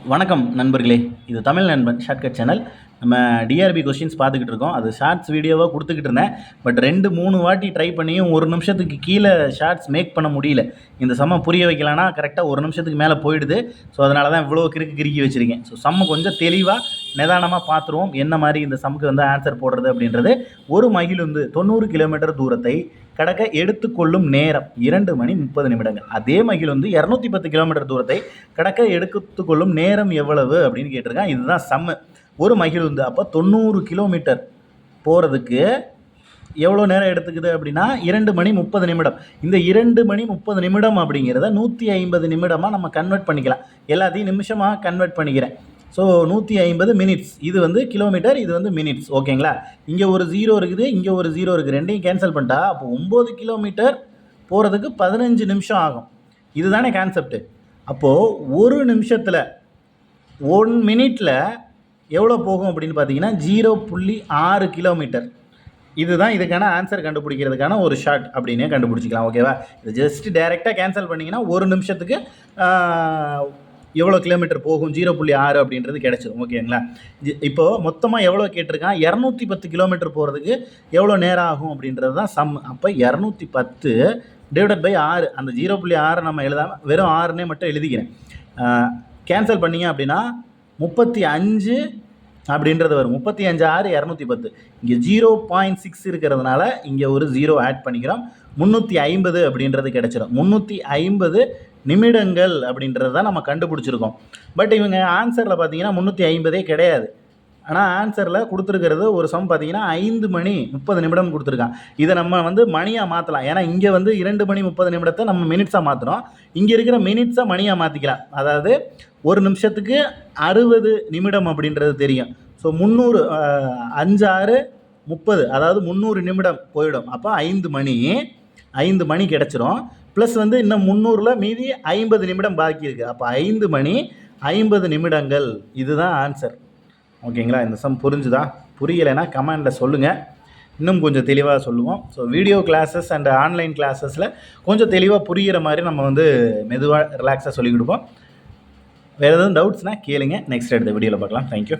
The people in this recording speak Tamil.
வணக்கம் நண்பர்களே, இது தமிழ் நண்பன் ஷார்ட்கட் சேனல். நம்ம டிஆர்பி கொஸ்டின்ஸ் பார்த்துக்கிட்டு இருக்கோம். அது ஷார்ட்ஸ் வீடியோவாக கொடுத்துக்கிட்டு இருந்தேன். பட் 2-3 வாட்டி ட்ரை பண்ணியும் 1 நிமிஷத்துக்கு கீழே ஷார்ட்ஸ் மேக் பண்ண முடியல. இந்த சம்மை புரிய வைக்கலான்னா கரெக்டாக 1 நிமிஷத்துக்கு மேலே போயிடுது. ஸோ அதனால தான் இவ்வளோ கிறுக்கி வச்சுருக்கேன். ஸோ சம்மை கொஞ்சம் தெளிவாக நிதானமாக பார்த்துருவோம். என்ன மாதிரி இந்த சம்முக்கு வந்து ஆன்சர் போடுறது அப்படின்றது. ஒரு மகிழுந்து 90 கிலோமீட்டர் தூரத்தை கடக்க எடுத்துக்கொள்ளும் நேரம் 2 மணி 30 நிமிடங்கள். அதே மகிழுந்து 210 கிலோமீட்டர் தூரத்தை கடக்க எடுத்துக்கொள்ளும் நேரம் எவ்வளவு அப்படின்னு கேட்டிருக்கான். இதுதான் சம்மு. ஒரு மகிழுந்து அப்போ 90 கிலோமீட்டர் போகிறதுக்கு எவ்வளோ நேரம் எடுத்துக்குது அப்படின்னா 2 மணி 30 நிமிடம். இந்த 2 மணி 30 நிமிடம் அப்படிங்கிறத 150 நிமிடமாக நம்ம கன்வெர்ட் பண்ணிக்கலாம். எல்லாத்தையும் நிமிஷமாக கன்வெர்ட் பண்ணிக்கிறேன். So 150 minutes. இது வந்து கிலோமீட்டர், இது வந்து மினிட்ஸ். ஓகேங்களா? இங்கே ஒரு 0 இருக்குது, இங்கே ஒரு 0 இருக்குது. ரெண்டையும் கேன்சல் பண்ணிட்டா அப்போ 9 கிலோமீட்டர் போகிறதுக்கு 15 நிமிஷம் ஆகும். இதுதானே கான்செப்ட்டு. அப்போது ஒரு நிமிஷத்தில் 1 மினிட்டில் எவ்வளோ போகும் அப்படின்னு பார்த்தீங்கன்னா 0.6 கிலோமீட்டர். இதுதான் இதுக்கான ஆன்சர் கண்டுபிடிக்கிறதுக்கான ஒரு ஷார்ட் அப்படின்னே கண்டுபிடிச்சிக்கலாம். ஓகேவா? இது ஜஸ்ட் டைரெக்டாக கேன்சல் பண்ணிங்கன்னா ஒரு நிமிஷத்துக்கு எவ்வளோ கிலோமீட்டர் போகும் 0.6 அப்படின்றது கிடச்சிடும். ஓகேங்களா? இப்போது மொத்தமாக எவ்வளோ கேட்டிருக்கான், 210 கிலோமீட்டர் போகிறதுக்கு எவ்வளோ நேரம் ஆகும் அப்படின்றது தான் சம். அப்போ 210 டிவைடட் பை 6. அந்த 0.6 நம்ம எழுதாமல் வெறும் 6னே மட்டும் எழுதிக்கிறேன். கேன்சல் பண்ணிங்க அப்படின்னா 35 அப்படின்றது வரும். 35 6 210. இங்கே 0.6 இருக்கிறதுனால இங்கே ஒரு 0 ஆட் பண்ணிக்கிறோம். 350 அப்படின்றது கிடச்சிடும். 350 நிமிடங்கள் அப்படின்றது தான் நம்ம கண்டுபிடிச்சிருக்கோம். பட் இவங்க ஆன்சரில் பார்த்தீங்கன்னா 350 கிடையாது. ஆனால் ஆன்சரில் கொடுத்துருக்கிறது ஒரு சம் பார்த்தீங்கன்னா 5 மணி 30 நிமிடம் கொடுத்துருக்கான். இதை நம்ம வந்து மணியாக மாற்றலாம். ஏன்னா இங்கே வந்து 2 மணி 30 நிமிடத்தை நம்ம மினிட்ஸாக மாற்றுறோம். இங்கே இருக்கிற மினிட்ஸை மணியாக மாற்றிக்கலாம். அதாவது ஒரு நிமிஷத்துக்கு 60 நிமிடம் அப்படின்றது தெரியும். ஸோ 300 5 6 30, அதாவது 300 நிமிடம் போயிடும். அப்போ 5 மணி கிடச்சிரும். ப்ளஸ் வந்து இன்னும் 300ல் மீதி 50 நிமிடம் பாக்கி இருக்குது. அப்போ 5 மணி 50 நிமிடங்கள். இதுதான் ஆன்சர். ஓகேங்களா? இந்த சம் புரிஞ்சுதா? புரியலைன்னா கமெண்டில் சொல்லுங்கள், இன்னும் கொஞ்சம் தெளிவாக சொல்லுவோம். So video classes and online கிளாஸஸில் கொஞ்சம் தெளிவாக புரிகிற மாதிரி நம்ம வந்து மெதுவாக ரிலாக்ஸாக சொல்லிக் கொடுப்போம். வேறு எதுவும் டவுட்ஸ்னால் கேளுங்க. நெக்ஸ்ட் எடுத்த வீடியோவில் பார்க்கலாம். தேங்க்யூ.